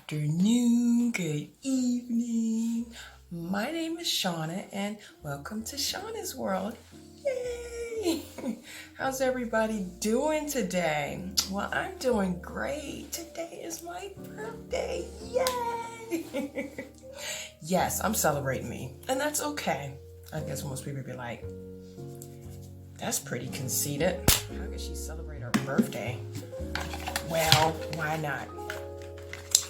afternoon, good evening. My name is Shauna and welcome to Shauna's World. Yay! How's everybody doing today? Well, I'm doing great. Today is my birthday. Yay! Yes, I'm celebrating me, and that's okay. I guess most people be like, that's pretty conceited. How could she celebrate her birthday? Well, why not?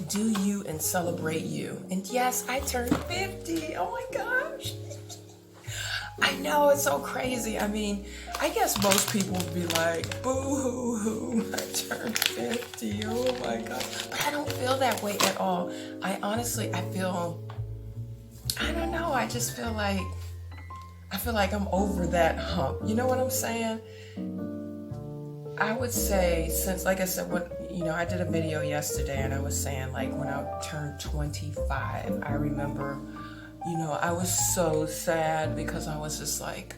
Do you and celebrate you. And yes, I turned 50. Oh my gosh. I know, it's so crazy. I mean, I guess most people would be like, boo-hoo-hoo, I turned 50. Oh my God. But I don't feel that way at all. I feel, I don't know. I just feel like, I'm over that hump. You know what I'm saying? I would say, since, like I said, I did a video yesterday and I was saying, like, when I turned 25, I remember, I was so sad because I was just like,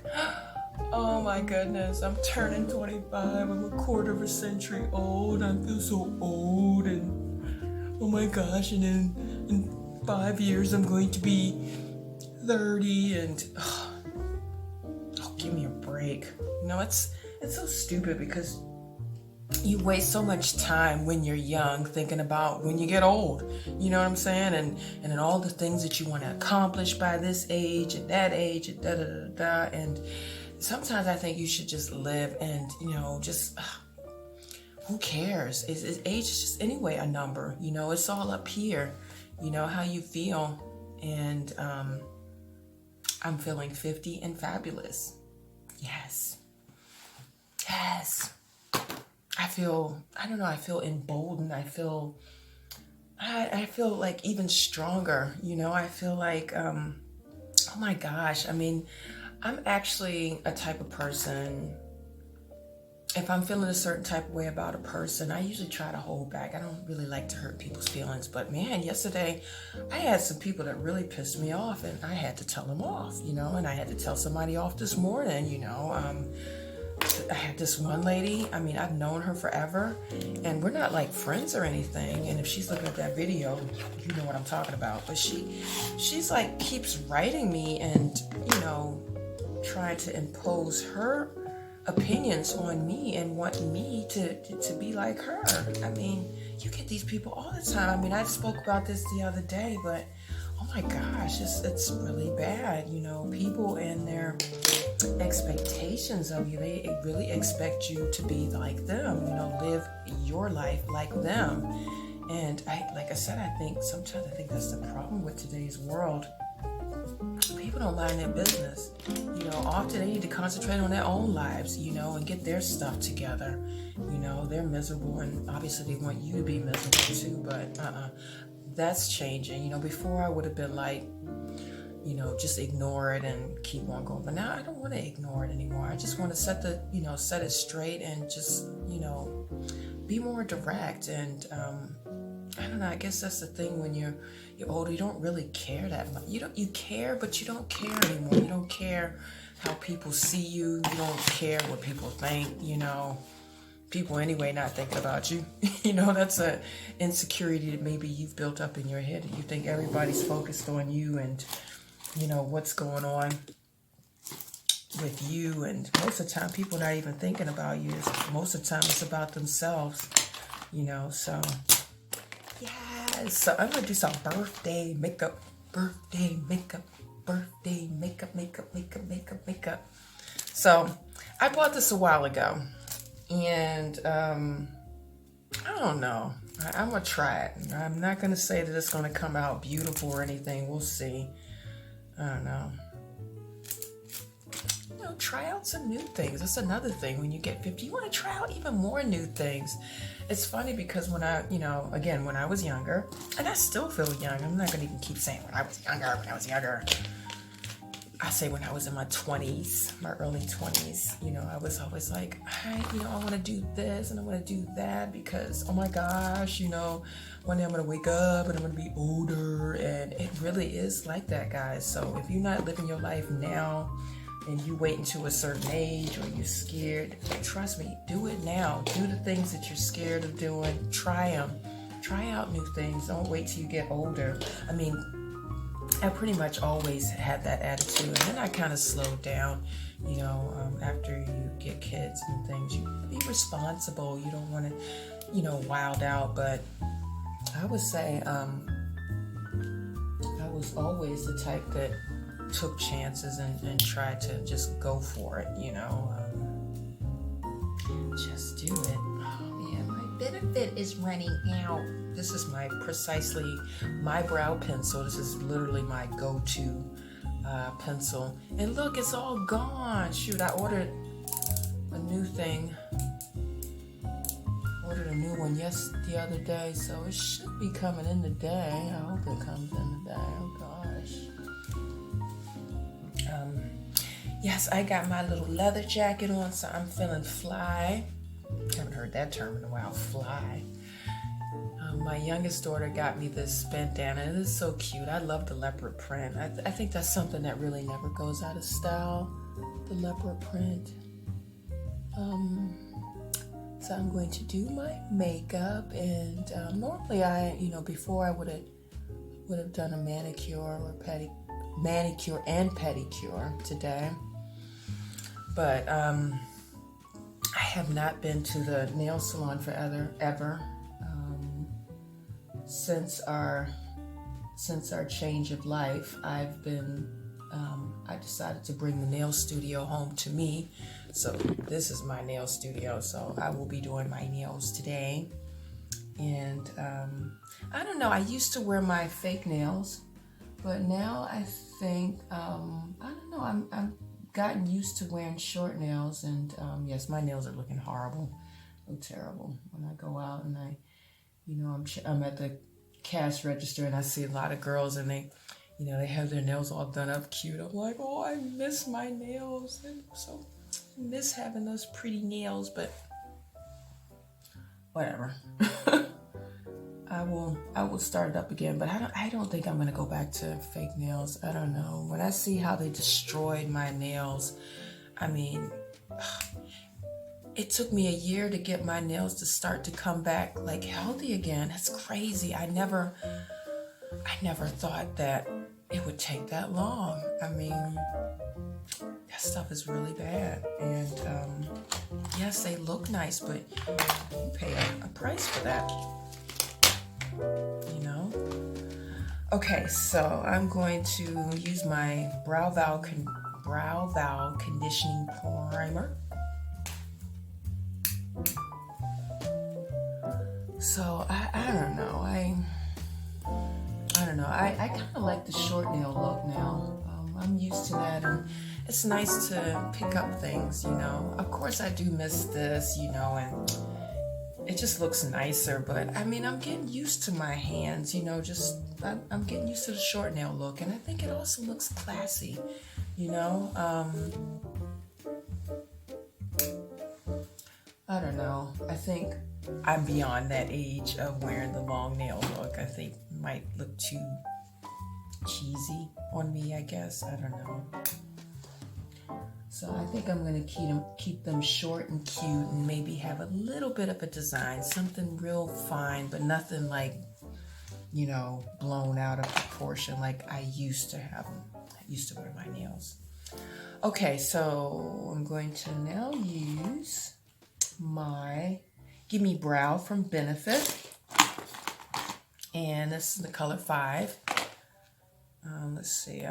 oh my goodness, I'm turning 25. I'm a quarter of a century old. I feel so old, and oh my gosh, and then in 5 years I'm going to be 30, and oh, give me a break. It's so stupid because you waste so much time when you're young thinking about when you get old. You know what I'm saying? And then all the things that you want to accomplish by this age and that age and da-da-da-da. And sometimes I think you should just live and, who cares? Age is just anyway a number. It's all up here. How you feel. And I'm feeling 50 and fabulous. Yes. I feel emboldened. I feel like even stronger, I feel like, oh my gosh. I mean, I'm actually a type of person, if I'm feeling a certain type of way about a person, I usually try to hold back. I don't really like to hurt people's feelings, but man, yesterday I had some people that really pissed me off and I had to tell them off, and I had to tell somebody off this morning, I had this one lady, I've known her forever, and we're not like friends or anything, and if she's looking at that video, you know what I'm talking about, but she's like, keeps writing me and, trying to impose her opinions on me and wanting me to be like her. You get these people all the time. I spoke about this the other day, but oh my gosh, it's really bad. People and their expectations of you, they really expect you to be like them, live your life like them. And like I said, I think that's the problem with today's world. People don't mind their business. Often they need to concentrate on their own lives, and get their stuff together. They're miserable, and obviously they want you to be miserable too, but that's changing. Before I would have been like, just ignore it and keep on going. But now I don't want to ignore it anymore. I just want to set it straight and just, be more direct. And I don't know, I guess that's the thing when you're older, you don't really care that much. You care, but you don't care anymore. You don't care how people see you. You don't care what people think, People anyway not thinking about you. That's a insecurity that maybe you've built up in your head. You think everybody's focused on you and, what's going on with you. And most of the time, people not even thinking about you. Most of the time, it's about themselves, so... Yes, so I'm going to do some birthday makeup. So I bought this a while ago, and I don't know. I'm going to try it. I'm not going to say that it's going to come out beautiful or anything. We'll see. I don't know. Try out some new things. That's another thing. When you get 50, you want to try out even more new things. It's funny because when I was younger, and I still feel young. I'm not going to even keep saying when I was younger. I say when I was in my 20s, my early 20s, I was always like, I want to do this and I want to do that because, oh my gosh, one day I'm going to wake up and I'm going to be older. And it really is like that, guys. So if you're not living your life now, and you wait until a certain age or you're scared, trust me, do it now. Do the things that you're scared of doing. Try them. Try out new things. Don't wait till you get older. I mean, I pretty much always had that attitude, and then I kind of slowed down, you know, after you get kids and things. You be responsible. You don't want to, you know, wild out. But I would say I was always the type that took chances and tried to just go for it, you know. Just do it. Oh man, my benefit is running out. This is precisely my brow pencil. This is literally my go-to pencil. And look, it's all gone. Shoot, I ordered a new thing. Ordered a new one the other day, so it should be coming in today. I hope it comes in today. Oh gosh. Yes, I got my little leather jacket on, so I'm feeling fly. Haven't heard that term in a while, fly. My youngest daughter got me this bandana, and it's so cute. I love the leopard print. I think that's something that really never goes out of style, the leopard print. So I'm going to do my makeup, and normally before I would have done a manicure and pedicure today. But I have not been to the nail salon ever. Since our change of life, I decided to bring the nail studio home to me. So this is my nail studio. So I will be doing my nails today. And I don't know. I used to wear my fake nails, but now I think I don't know. I'm gotten used to wearing short nails, and yes, my nails are looking horrible, look terrible when I go out and I'm at the cash register and I see a lot of girls and they have their nails all done up cute. I'm like, oh, I miss my nails. And so I miss having those pretty nails, but whatever. I will start it up again, but I don't think I'm gonna go back to fake nails. I don't know. When I see how they destroyed my nails, I mean, it took me a year to get my nails to start to come back like healthy again. That's crazy. I never thought that it would take that long. I mean, that stuff is really bad. And yes, they look nice, but you pay a price for that. You know? Okay, so I'm going to use my Brow Val Conditioning Primer. So I don't know. I don't know. I kind of like the short nail look now. I'm used to that, and it's nice to pick up things, you know. Of course, I do miss this, you know, and it just looks nicer. But I mean, I'm getting used to my hands, you know. I'm getting used to the short nail look, and I think it also looks classy, you know. I don't know. I think I'm beyond that age of wearing the long nail look. I think it might look too cheesy on me, I guess. I don't know. So I think I'm going to keep them short and cute and maybe have a little bit of a design, something real fine, but nothing like, you know, blown out of proportion like I used to have them. I used to wear my nails. Okay, so I'm going to now use my Gimme Brow from Benefit, and this is the color 5. Let's see,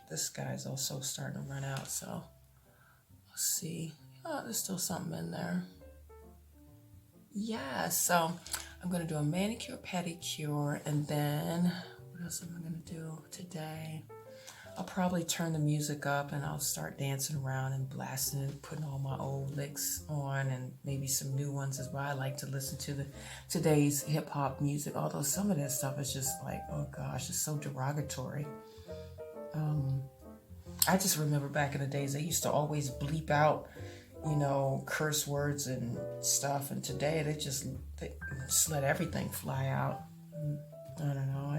this guy's also starting to run out, so let's see. Oh, there's still something in there. Yeah, so I'm gonna do a manicure, pedicure, and then what else am I gonna do today? I'll probably turn the music up and I'll start dancing around and blasting and putting all my old licks on and maybe some new ones as well. I like to listen to today's hip hop music, although some of that stuff is just like, oh gosh, it's so derogatory. I just remember back in the days, they used to always bleep out, you know, curse words and stuff. And today they just let everything fly out. I don't know.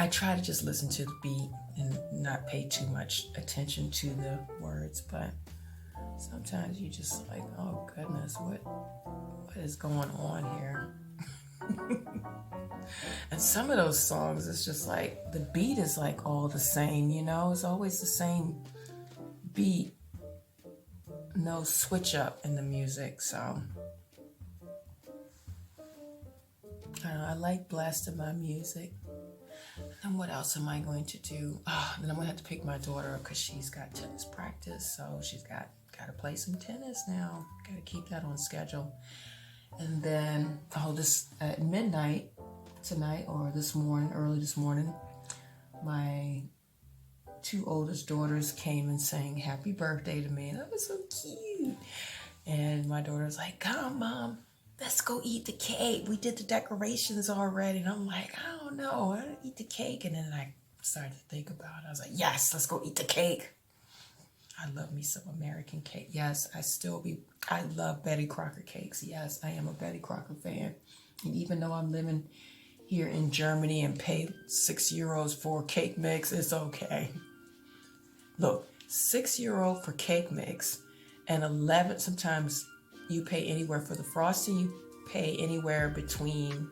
I try to just listen to the beat and not pay too much attention to the words, but Sometimes you just like, oh goodness, what is going on here? And some of those songs, it's just like the beat is like all the same, you know, it's always the same beat, no switch up in the music. So I don't know, I like blasting my music. And what else am I going to do? Oh, then I'm gonna have to pick my daughter up because she's got tennis practice, so she's got to play some tennis now. Got to keep that on schedule. And then this at midnight tonight or this morning, early this morning, my 2 oldest daughters came and sang happy birthday to me. That was so cute. And my daughter's like, come, Mom, let's go eat the cake. We did the decorations already. And I'm like, I don't know. I don't eat the cake. And then I started to think about it. I was like, yes, let's go eat the cake. I love me some American cake. Yes, I love Betty Crocker cakes. Yes, I am a Betty Crocker fan. And even though I'm living here in Germany and pay €6 for cake mix, it's okay. Look, €6 for cake mix and 11, sometimes you pay anywhere for the frosting, you pay anywhere between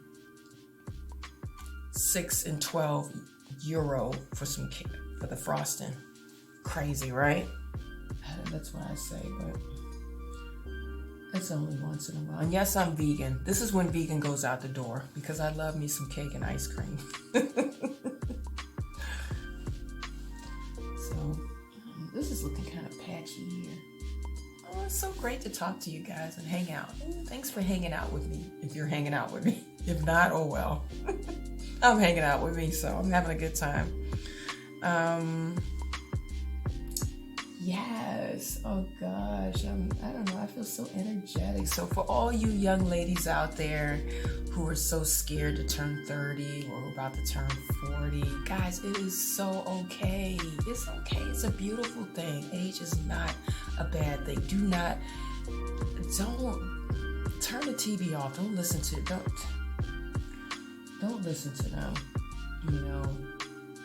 6 and €12 for some cake, for the frosting. Crazy, right? That's what I say, but it's only once in a while. And yes, I'm vegan. This is when vegan goes out the door because I love me some cake and ice cream. So this is looking kind of patchy here. Oh, it's so great to talk to you guys and hang out. Thanks for hanging out with me, if you're hanging out with me. If not, oh well. I'm hanging out with me, so I'm having a good time. Yes. Oh gosh. I don't know. I feel so energetic. So for all you young ladies out there who are so scared to turn 30 or about to turn 40, guys, it is so okay. It's okay. It's a beautiful thing. Age is not a bad thing. Don't turn the TV off. Don't listen to them. You know,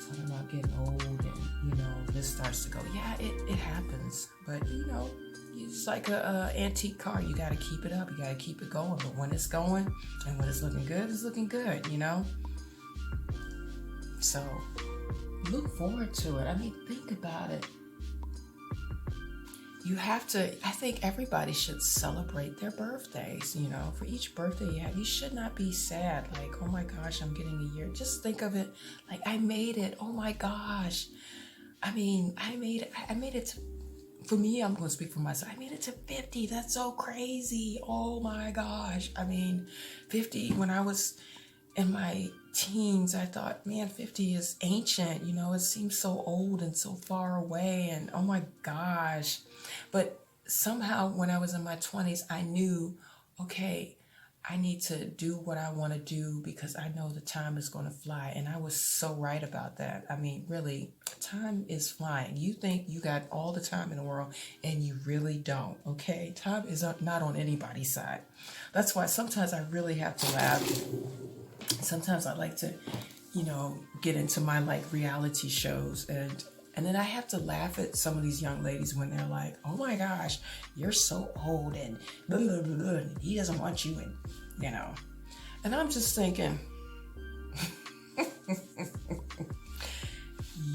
talking about getting old and, you know, this starts to go. Yeah, it happens. But, you know, it's like a antique car. You got to keep it up. You got to keep it going. But when it's going and when it's looking good, you know? So look forward to it. I mean, think about it. You have to, I think everybody should celebrate their birthdays, you know, for each birthday you have. You should not be sad, like, oh my gosh, I'm getting a year. Just think of it like, I made it. Oh my gosh. I mean, I made it to, for me, I'm going to speak for myself. I made it to 50. That's so crazy. Oh my gosh. I mean, 50, when I was in my teens, I thought, man, 50 is ancient. You know, it seems so old and so far away. And oh my gosh. But somehow when I was in my 20s, I knew, okay, I need to do what I want to do because I know the time is going to fly. And I was so right about that. I mean, really, time is flying. You think you got all the time in the world and you really don't, okay? Time is not on anybody's side. That's why sometimes I really have to laugh. Sometimes I like to, you know, get into my like reality shows and then I have to laugh at some of these young ladies when they're like, oh my gosh, you're so old and blah, blah, blah, blah, and he doesn't want you and, you know. And I'm just thinking,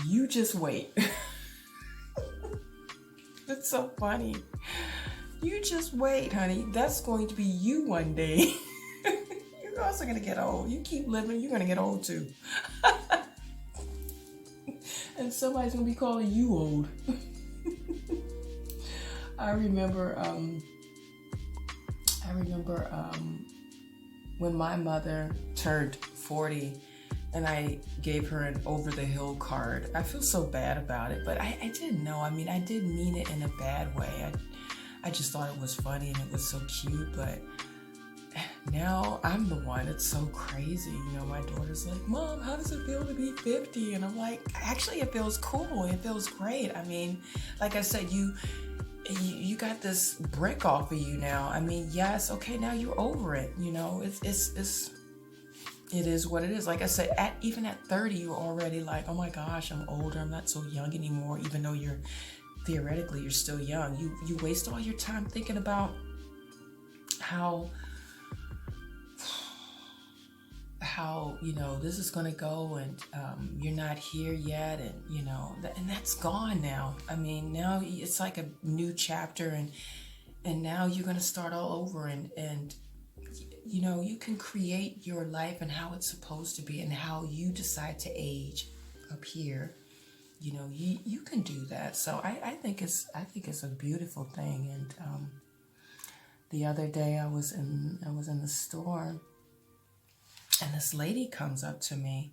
you just wait. It's so funny. You just wait, honey. That's going to be you one day. You're also going to get old. You keep living, you're going to get old too. And somebody's going to be calling you old. I remember when my mother turned 40 and I gave her an over-the-hill card. I feel so bad about it, but I didn't know. I mean, I didn't mean it in a bad way. I just thought it was funny and it was so cute, but now I'm the one. It's so crazy. You know, my daughter's like, Mom, how does it feel to be 50? And I'm like, actually, it feels cool. It feels great. I mean, like I said, you got this brick off of you now. I mean, yes, okay, now you're over it. You know, it is what it is. Like I said, even at 30, you're already like, oh my gosh, I'm older. I'm not so young anymore, even though you're theoretically you're still young. You waste all your time thinking about how you know this is going to go, and you're not here yet, and you know and that's gone now. I mean, now it's like a new chapter, and now you're going to start all over, and you know, you can create your life and how it's supposed to be and how you decide to age up here. You know, you can do that. So I think it's a beautiful thing. And the other day I was in the store, and this lady comes up to me,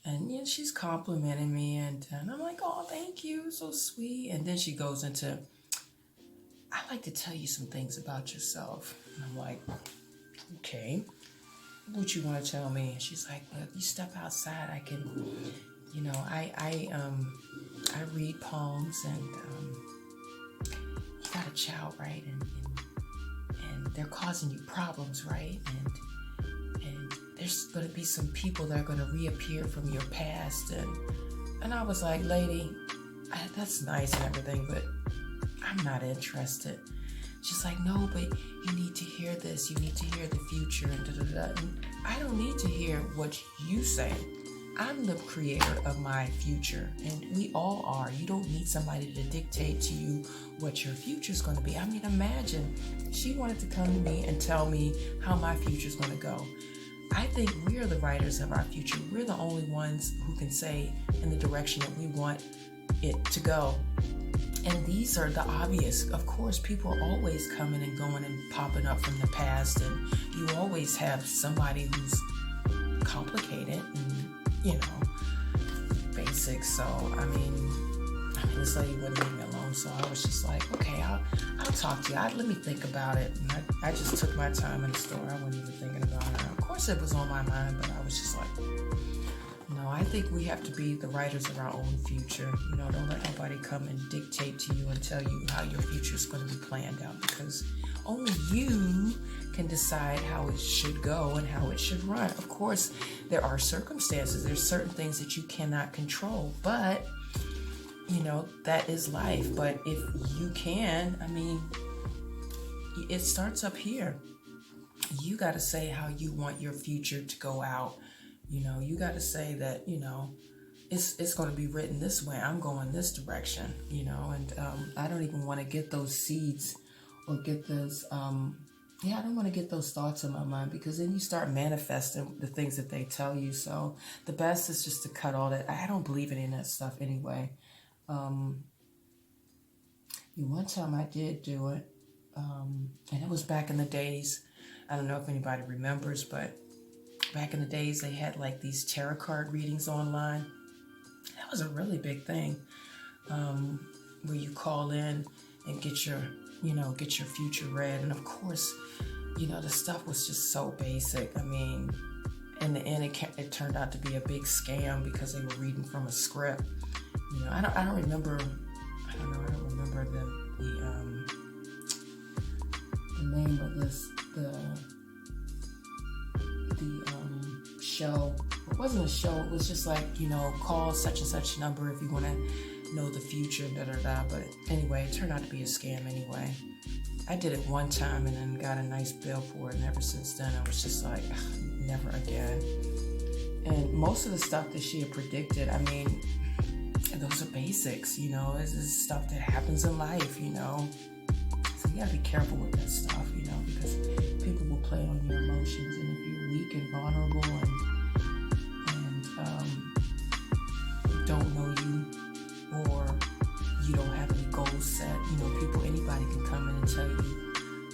and you know, she's complimenting me, and I'm like, oh, thank you, so sweet. And then she goes into, I'd like to tell you some things about yourself. And I'm like, okay, what you want to tell me? And she's like, well, if you step outside, I can, you know, I read poems, and you gotta chow, right? And they're causing you problems, right? And there's gonna be some people that are gonna reappear from your past, and I was like, lady, that's nice and everything, but I'm not interested. She's like, no, but you need to hear this. You need to hear the future, and da-da-da. And I don't need to hear what you say. I'm the creator of my future, and we all are. You don't need somebody to dictate to you what your future is going to be. I mean, imagine she wanted to come to me and tell me how my future is going to go. I think we're the writers of our future. We're the only ones who can say in the direction that we want it to go. And these are the obvious. Of course, people are always coming and going and popping up from the past, and you always have somebody who's complicated and, you know, basic. So, I mean, this lady wouldn't leave me alone, so I was just like, okay, I'll talk to you. Let me think about it. And I just took my time in the store. I wasn't even thinking about it. Of course, it was on my mind, but I was just like, no, I think we have to be the writers of our own future. You know, don't let nobody come and dictate to you and tell you how your future is going to be planned out, because only you can decide how it should go and how it should run. Of course, there are circumstances. There's certain things that you cannot control, but, you know, that is life. But if you can, I mean, it starts up here. You got to say how you want your future to go out. You know, you got to say that, you know, it's going to be written this way. I'm going this direction, you know, and I don't even want to get those seeds or get those, I don't want to get those thoughts in my mind, because then you start manifesting the things that they tell you. So the best is just to cut all that. I don't believe in any of that stuff anyway. One time I did do it, and it was back in the days. I don't know if anybody remembers, but back in the days, they had like these tarot card readings online. That was a really big thing, where you call in and get your future read. And of course, you know, the stuff was just so basic. I mean, in the end, it turned out to be a big scam, because they were reading from a script. You know, I don't remember the name of the show. It wasn't a show. It was just like, you know, call such and such number if you want to know the future, But anyway, it turned out to be a scam anyway. I did it one time and then got a nice bill for it, and ever since then I was just like, never again. And most of the stuff that she had predicted, I mean, those are basics, you know. This is stuff that happens in life, you know. So you gotta be careful with that stuff, you know, because people will play on your emotions, and if you're weak and vulnerable and don't know you, or you don't have any goals set, you know, anybody can come in and tell you,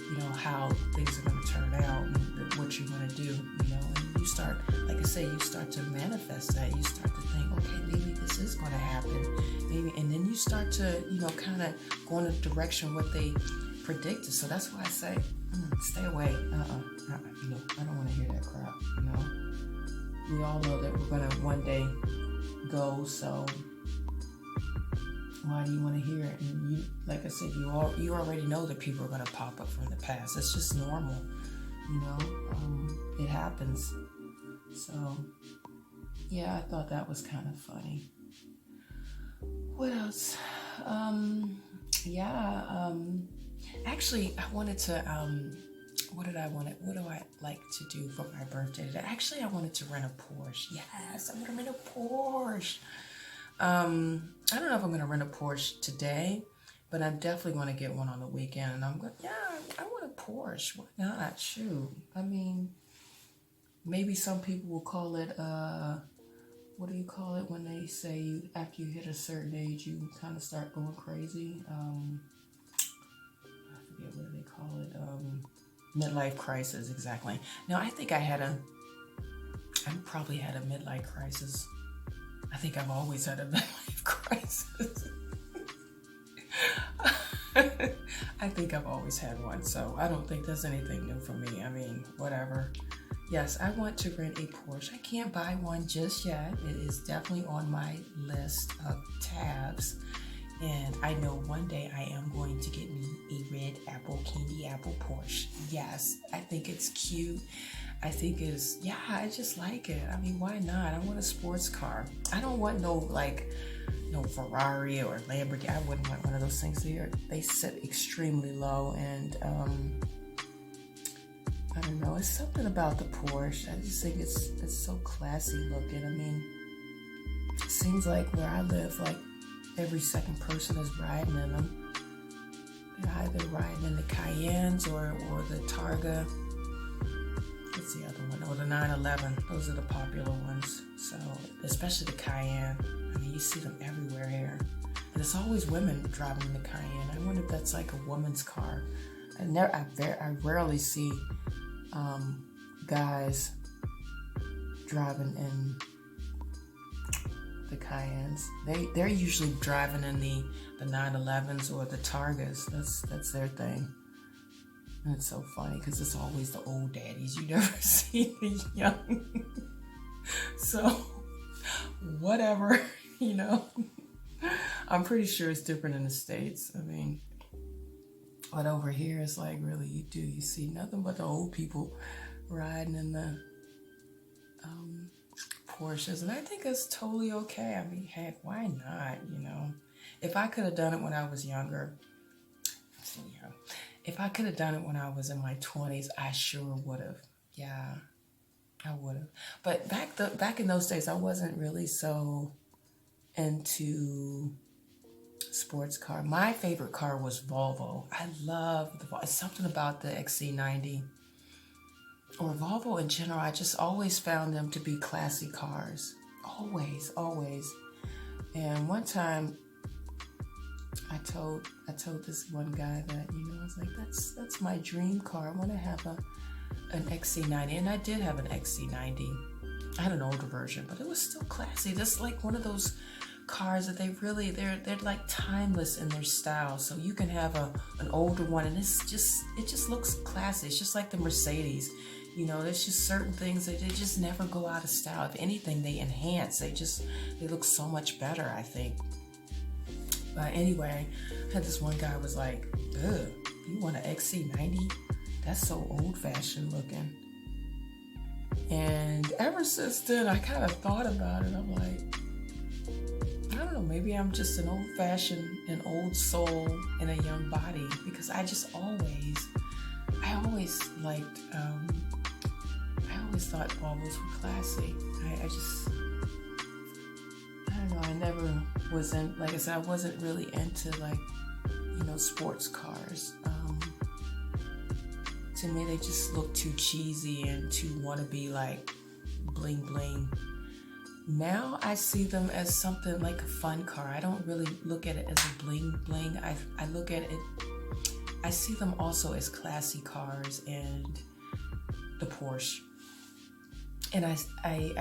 you know, how things are going to turn out and what you're going to do, you know, and you start, like I say, you start to manifest that. You start to think, okay, maybe this is going to happen, maybe, and then you start to, you know, kind of go in a direction what they predicted. So that's why I say, stay away. You know, I don't want to hear that crap. You know, we all know that we're going to one day go, so why do you want to hear it? And you, like I said, you already know that people are going to pop up from the past. It's just normal, you know. It happens. So yeah, I thought that was kind of funny. What else? Yeah, actually, I wanted to, what do I like to do for my birthday today? Actually, I wanted to rent a Porsche. Yes, I'm gonna rent a Porsche. I don't know if I'm gonna rent a Porsche today, but I'm definitely gonna get one on the weekend. And I'm going, yeah, I want a Porsche. Why not? Shoot. I mean, maybe some people will call it, what do you call it when they say after you hit a certain age, you kind of start going crazy? I forget what do they call it? Midlife crisis, exactly. Now, I think I probably had a midlife crisis. I think I've always had a midlife crisis. I think I've always had one, so I don't think that's anything new for me. I mean, whatever. Yes, I want to rent a Porsche. I can't buy one just yet. It is definitely on my list of tabs. And I know one day I am going to get me a red apple, candy apple Porsche. Yes, I think it's cute. I think it's, yeah, I just like it. I mean, why not? I want a sports car. I don't want no Ferrari or Lamborghini. I wouldn't want one of those things here. They sit extremely low, and I don't know. It's something about the Porsche. I just think it's so classy looking. I mean, it seems like where I live, like every second person is riding in them. They're either riding in the Cayennes or the Targa. What's the other one? Or the 911. Those are the popular ones. So, especially the Cayenne. I mean, you see them everywhere here. And it's always women driving the Cayenne. I wonder if that's like a woman's car. I rarely see guys driving in the Cayennes. They're usually driving in the 911s or the Targas. That's their thing. And it's so funny because it's always the old daddies. You never see the young. So whatever, you know. I'm pretty sure it's different in the States. I mean, but over here it's like really you see nothing but the old people riding in the Porsches, and I think it's totally okay. I mean, heck, why not? You know, if I could have done it when I was younger, if I could have done it when I was in my 20s, I sure would have. Yeah, I would have. But back in those days, I wasn't really so into sports car. My favorite car was Volvo. I love the Volvo. It's something about the XC90 or Volvo in general. I just always found them to be classy cars. Always, always. And one time I told this one guy that, you know, I was like, that's my dream car. I want to have an XC90. And I did have an XC90. I had an older version, but it was still classy. Just like one of those cars that they're like timeless in their style. So you can have an older one and it just looks classy. It's just like the Mercedes. You know, there's just certain things that they just never go out of style. If anything, they enhance. They look so much better, I think. But anyway, I had this one guy was like, ugh, you want an XC90? That's so old-fashioned looking. And ever since then, I kind of thought about it. I'm like, I don't know, maybe I'm just an old-fashioned, an old soul in a young body, because I always liked, I always thought Volvos were classy. I don't know, I never was in, like I said, I wasn't really into like, you know, sports cars. To me, they just look too cheesy and too want to be like bling bling. Now I see them as something like a fun car. I don't really look at it as a bling bling. I look at it, I see them also as classy cars and the Porsche. And I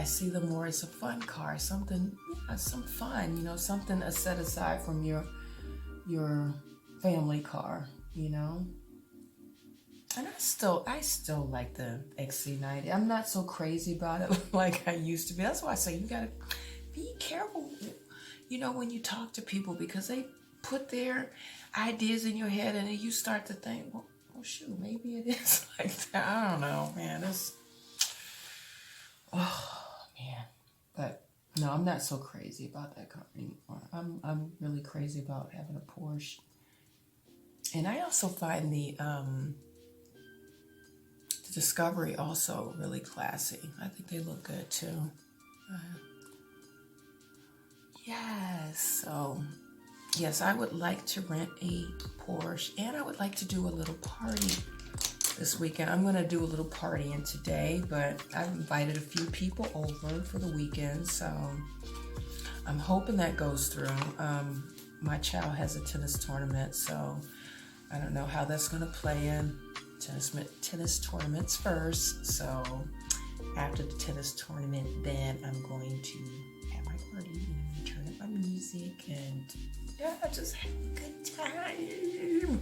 see them more as a fun car, something, some fun, you know, something set aside from your family car, you know. And I still like the XC90. I'm not so crazy about it like I used to be. That's why I say you gotta be careful, you know, when you talk to people, because they put their ideas in your head and then you start to think, well shoot, maybe it is like that. I don't know, man. Oh man. But No, I'm not so crazy about that car anymore. I'm really crazy about having a Porsche. And I also find the Discovery also really classy. I think they look good too. Yes, so yes, I would like to rent a Porsche, and I would like to do a little party this weekend. I'm gonna do a little partying today, but I've invited a few people over for the weekend, so I'm hoping that goes through. My child has a tennis tournament, so I don't know how that's gonna play in. Tennis tournaments first, so after the tennis tournament, then I'm going to have my party and turn up my music and yeah, just have a good time.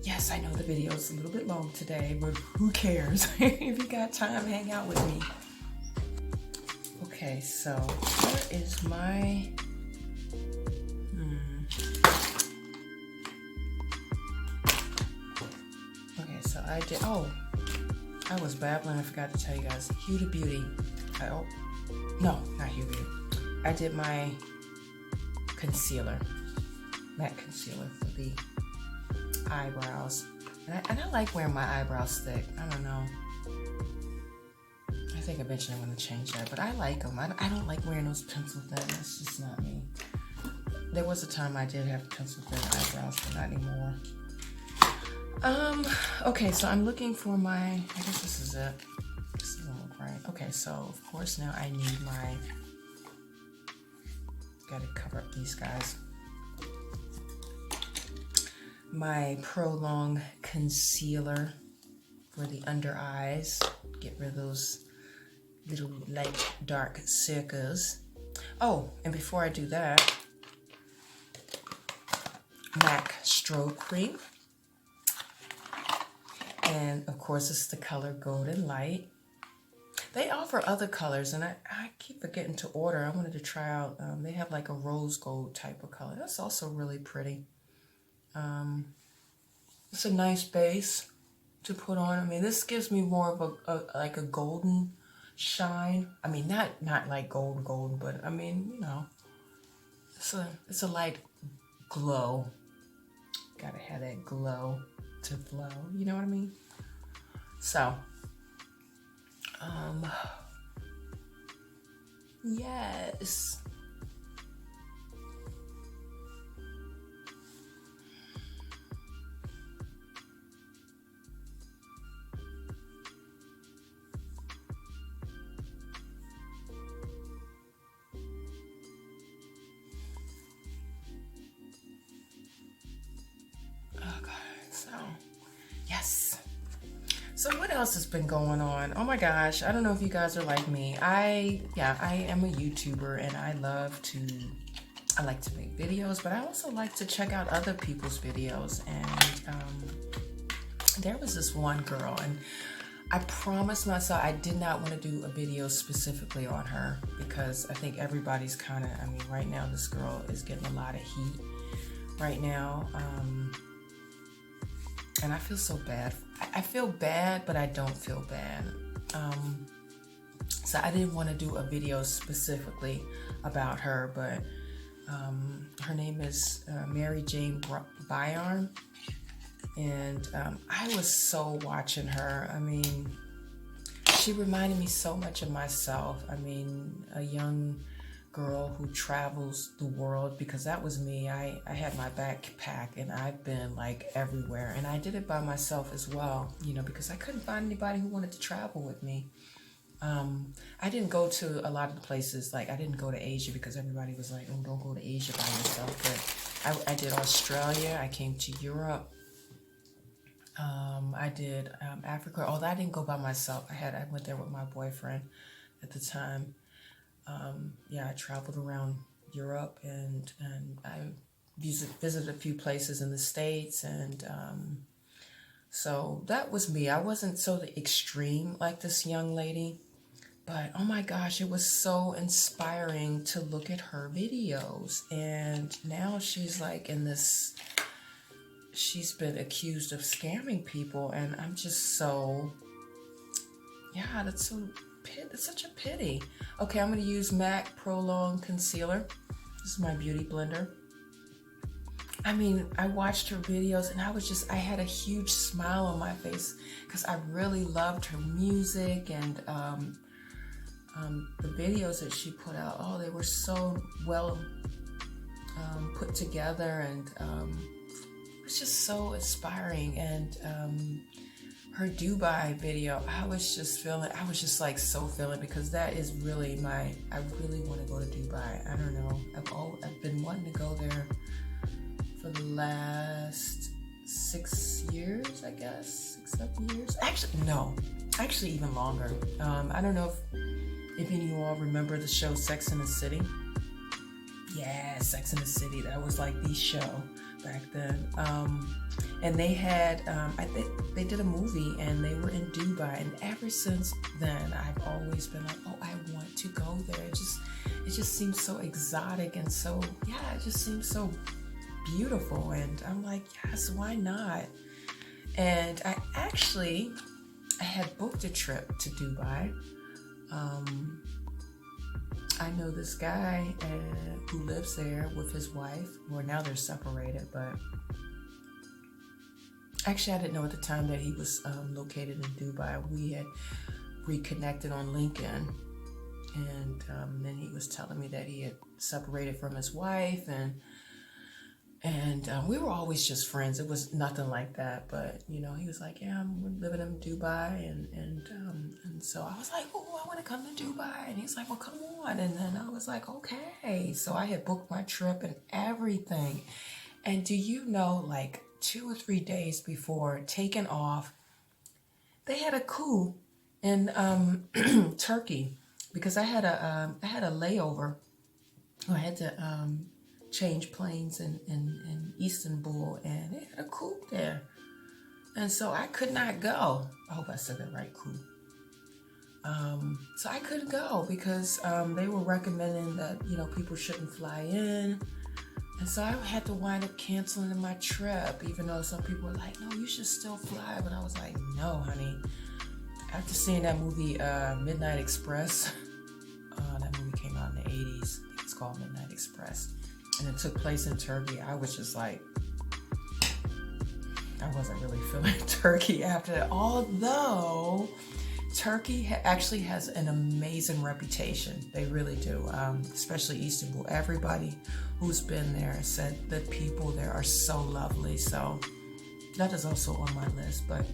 Yes, I know the video is a little bit long today, but who cares? If you got time, hang out with me. Okay, so where is my... Okay, so I did... Oh, I was babbling. I forgot to tell you guys. Huda Beauty. No, not Huda Beauty. I did my concealer. Matte concealer for the eyebrows. And I like wearing my eyebrows thick. I don't know. I think eventually I'm going to change that. But I like them. I don't like wearing those pencil thin. That's just not me. There was a time I did have pencil thin eyebrows, but not anymore. Okay, so I'm looking for my... I guess this is it. This doesn't look right. Okay, so of course now I need my... Gotta cover up these guys. My Prolong Concealer for the under eyes. Get rid of those little light dark circles. Oh, and before I do that, MAC Strobe Cream. And of course, it's the color Golden Light. They offer other colors, and I keep forgetting to order. I wanted to try out, they have like a rose gold type of color. That's also really pretty. It's a nice base to put on. I mean, this gives me more of like a golden shine. I mean, not like golden, but I mean, you know, it's a light glow. Gotta have that glow to flow. You know what I mean? So, yes. Yes. So what else has been going on? Oh my gosh, I don't know if you guys are like me. I am a YouTuber, and I like to make videos, but I also like to check out other people's videos. And there was this one girl, and I promised myself I did not want to do a video specifically on her, because I think everybody's kind of, I mean, right now this girl is getting a lot of heat right now. And I feel so bad. I feel bad, but I don't feel bad. So I didn't want to do a video specifically about her, but her name is Mary Jane Byarn. And I was so watching her. I mean, she reminded me so much of myself. I mean, a young girl who travels the world, because that was me. I had my backpack, and I've been like everywhere, and I did it by myself as well, you know, because I couldn't find anybody who wanted to travel with me. I didn't go to a lot of the places, like I didn't go to Asia because everybody was like, oh, don't go to Asia by yourself. But I did Australia, I came to Europe, I did Africa, although I didn't go by myself. I went there with my boyfriend at the time. I traveled around Europe, and I visited a few places in the States, and so that was me. I wasn't so extreme like this young lady, but oh my gosh, it was so inspiring to look at her videos. And now she's like in this, she's been accused of scamming people, and I'm just so, yeah, that's so It's such a pity. Okay, I'm going to use MAC Pro Long Concealer. This is my beauty blender. I mean, I watched her videos and I had a huge smile on my face because I really loved her music and the videos that she put out. Oh, they were so well put together, and it was just so inspiring. And her Dubai video, I was just like so feeling, because that is really I really want to go to Dubai. I don't know. I've been wanting to go there for the last 6 years, I guess. 6-7 years. Actually even longer. I don't know if any of you all remember the show Sex and the City. Yeah, Sex and the City. That was like the show back then. And they had, I think they did a movie and they were in Dubai. And ever since then, I've always been like, oh, I want to go there. It just seems so exotic and so, yeah, it just seems so beautiful. And I'm like, yes, why not? And I had booked a trip to Dubai. I know this guy who lives there with his wife. Well, now they're separated, but actually I didn't know at the time that he was located in Dubai. We had reconnected on LinkedIn, and then he was telling me that he had separated from his wife, and we were always just friends. It was nothing like that, but you know, he was like, yeah, I'm living in Dubai, and so I was like, oh, I want to come to Dubai, and he's like, well, come on. And then I was like, okay. So I had booked my trip and everything, and do you know, like 2 or 3 days before taking off, they had a coup in Turkey, because I had a layover. I had to change planes in Istanbul, and they had a coup there, and so I could not go. I hope I said that right, coup. So I couldn't go because they were recommending that, you know, people shouldn't fly in, and so I had to wind up canceling my trip, even though some people were like, no, you should still fly. But I was like, no, honey. After seeing that movie Midnight Express, that movie came out in the 80s. I think it's called Midnight Express, and it took place in Turkey. I was just like, I wasn't really feeling Turkey after that. Although Turkey actually has an amazing reputation. They really do, especially Istanbul. Everybody who's been there said the people there are so lovely. So that is also on my list, but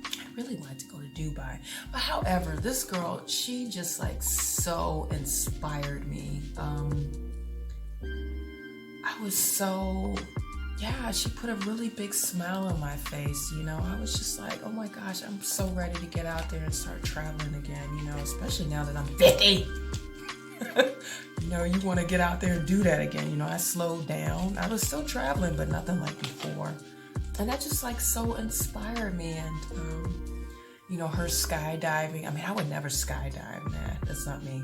I really wanted to go to Dubai. But however, this girl, she just like so inspired me. I was so, yeah, she put a really big smile on my face, you know. I was just like, oh my gosh, I'm so ready to get out there and start traveling again, you know, especially now that I'm 50. You know, you want to get out there and do that again. You know, I slowed down. I was still traveling, but nothing like before. And that just like so inspired me. And, you know, her skydiving. I mean, I would never skydive. Nah, that's not me.